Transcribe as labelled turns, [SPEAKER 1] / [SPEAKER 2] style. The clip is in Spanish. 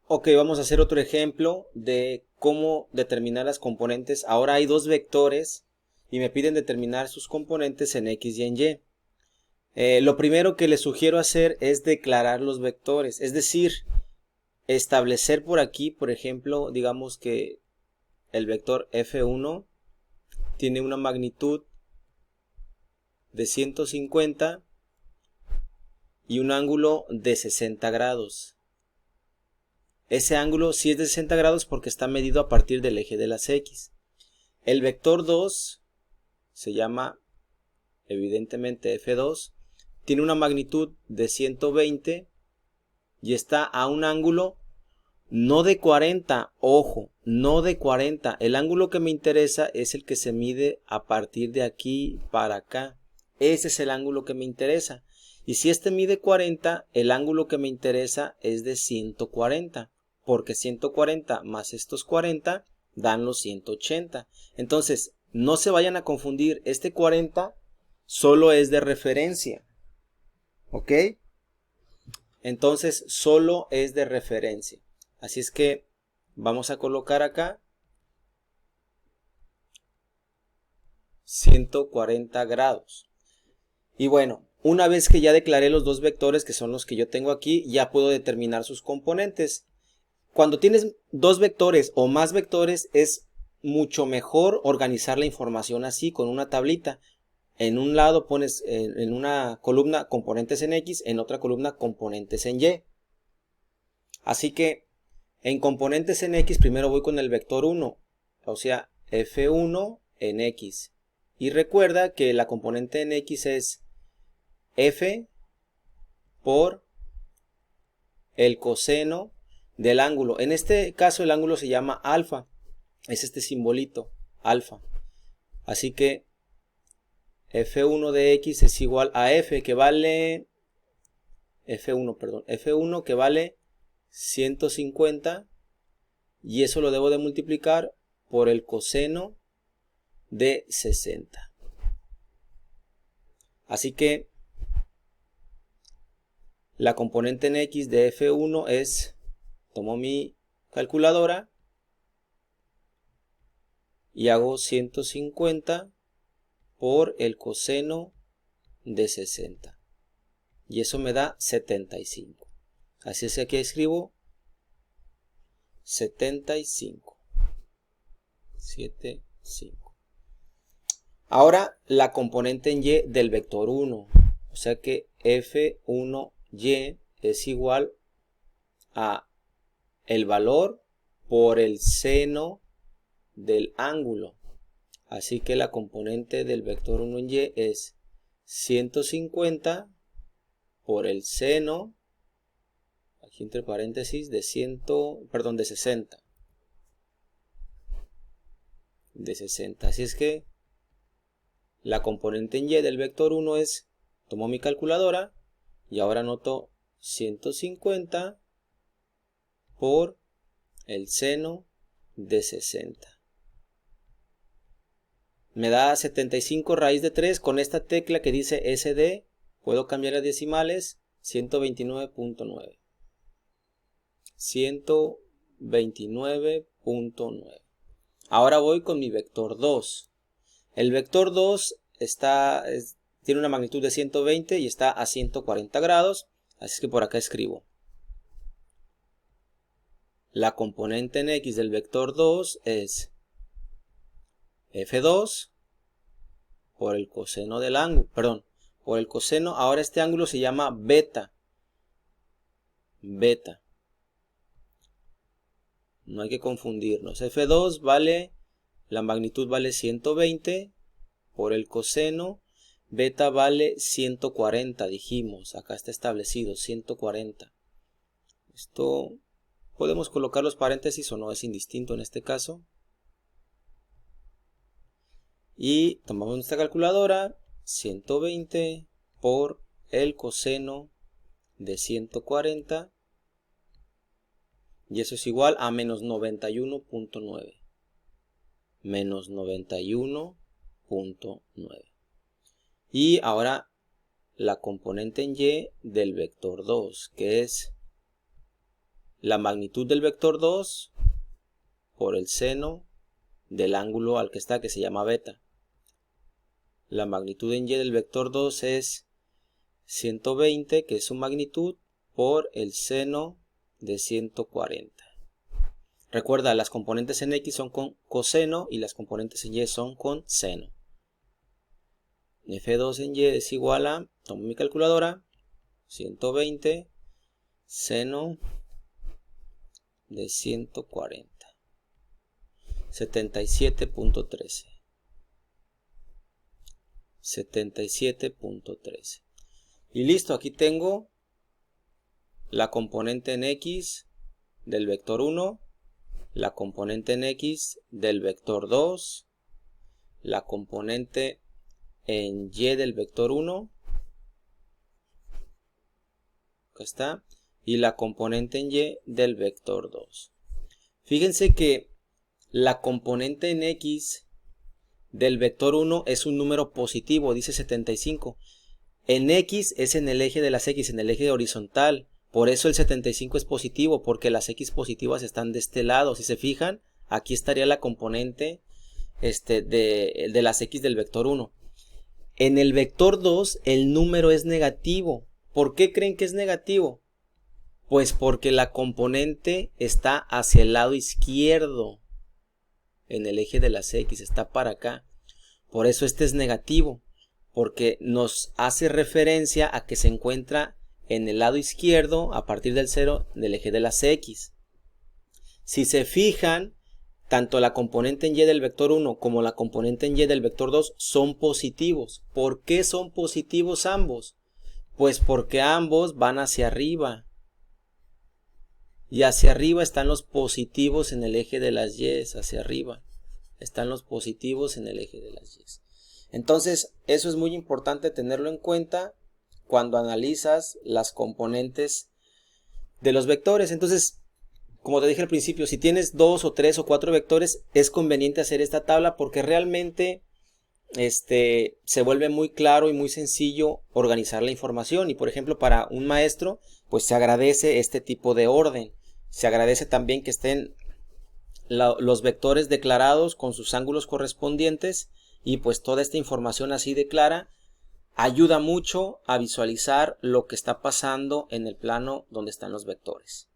[SPEAKER 1] Ok, vamos a hacer otro ejemplo de cómo determinar las componentes. Ahora hay dos vectores y me piden determinar sus componentes en X y en Y. Lo primero que les sugiero hacer es declarar los vectores, es decir, establecer por aquí, por ejemplo, digamos que el vector F1 tiene una magnitud de 150 y un ángulo de 60 grados. Ese ángulo sí es de 60 grados porque está medido a partir del eje de las X. El vector 2 se llama evidentemente F2, tiene una magnitud de 120 y está a un ángulo no de 40, ojo, no de 40. El ángulo que me interesa es el que se mide a partir de aquí para acá. Ese es el ángulo que me interesa. Y si este mide 40, el ángulo que me interesa es de 140, porque 140 más estos 40 dan los 180. Entonces, no se vayan a confundir, este 40 solo es de referencia, ¿ok? Entonces, solo es de referencia. Así es que vamos a colocar acá 140 grados. Y bueno, una vez que ya declaré los dos vectores que son los que yo tengo aquí, ya puedo determinar sus componentes. Cuando tienes dos vectores o más vectores, es mucho mejor organizar la información así, con una tablita. En un lado pones en una columna componentes en X, en otra columna componentes en Y. Así que en componentes en X primero voy con el vector 1, o sea, F1 en X. Y recuerda que la componente en X es F por el coseno del ángulo. En este caso el ángulo se llama alfa, es este simbolito, alfa. Así que F1 de X es igual a F que vale, F1 que vale 150 y eso lo debo de multiplicar por el coseno de 60. Así que la componente en X de F1 es, tomo mi calculadora y hago 150 por el coseno de 60. Y eso me da 75. Así es que aquí escribo 75. 75. Ahora la componente en Y del vector 1. O sea que F1Y es igual a el valor por el seno del ángulo. Así que la componente del vector 1 en Y es 150 por el seno, aquí entre paréntesis, de 60. De 60. Así es que la componente en Y del vector 1 es, tomo mi calculadora y ahora anoto 150 por el seno de 60. Me da 75 raíz de 3. Con esta tecla que dice SD puedo cambiar a decimales. 129.9. 129.9. Ahora voy con mi vector 2. El vector 2 tiene una magnitud de 120 y está a 140 grados. Así que por acá escribo. La componente en X del vector 2 es F2 por el coseno del ángulo, por el coseno, ahora este ángulo se llama beta. Beta. No hay que confundirnos. F2 vale, la magnitud vale 120 por el coseno. Beta vale 140, dijimos. Acá está establecido, 140. Esto podemos colocar los paréntesis o no, es indistinto en este caso. Y tomamos nuestra calculadora, 120 por el coseno de 140. Y eso es igual a menos 91.9. Menos 91.9. Y ahora la componente en Y del vector 2, que es la magnitud del vector 2 por el seno del ángulo al que está, que se llama beta. La magnitud en y del vector 2 es 120, que es su magnitud, por el seno de 140. Recuerda, las componentes en x son con coseno y las componentes en y son con seno. F2 en y es igual a, tomo mi calculadora, 120 seno de 140. 77.13. 77.13. Y listo, aquí tengo la componente en x del vector 1, la componente en x del vector 2, la componente en y del vector 1, acá está, y la componente en y del vector 2. Fíjense que la componente en x del vector 1 es un número positivo, dice 75. En x es en el eje de las x, en el eje horizontal. Por eso el 75 es positivo, porque las x positivas están de este lado. Si se fijan, aquí estaría la componente de las x del vector 1. En el vector 2 el número es negativo. ¿Por qué creen que es negativo? Pues porque la componente está hacia el lado izquierdo. En el eje de las x, está para acá. Por eso este es negativo, porque nos hace referencia a que se encuentra en el lado izquierdo a partir del 0 del eje de las x. Si se fijan, tanto la componente en y del vector 1 como la componente en y del vector 2 son positivos. ¿Por qué son positivos ambos? Pues porque ambos van hacia arriba. Y hacia arriba están los positivos en el eje de las y, hacia arriba están los positivos en el eje de las y. Entonces, eso es muy importante tenerlo en cuenta cuando analizas las componentes de los vectores. Entonces, como te dije al principio, si tienes 2 o 3 o 4 vectores, es conveniente hacer esta tabla porque realmente se vuelve muy claro y muy sencillo organizar la información. Y por ejemplo, para un maestro, pues se agradece este tipo de orden. Se agradece también que estén los vectores declarados con sus ángulos correspondientes, y pues toda esta información así de clara ayuda mucho a visualizar lo que está pasando en el plano donde están los vectores.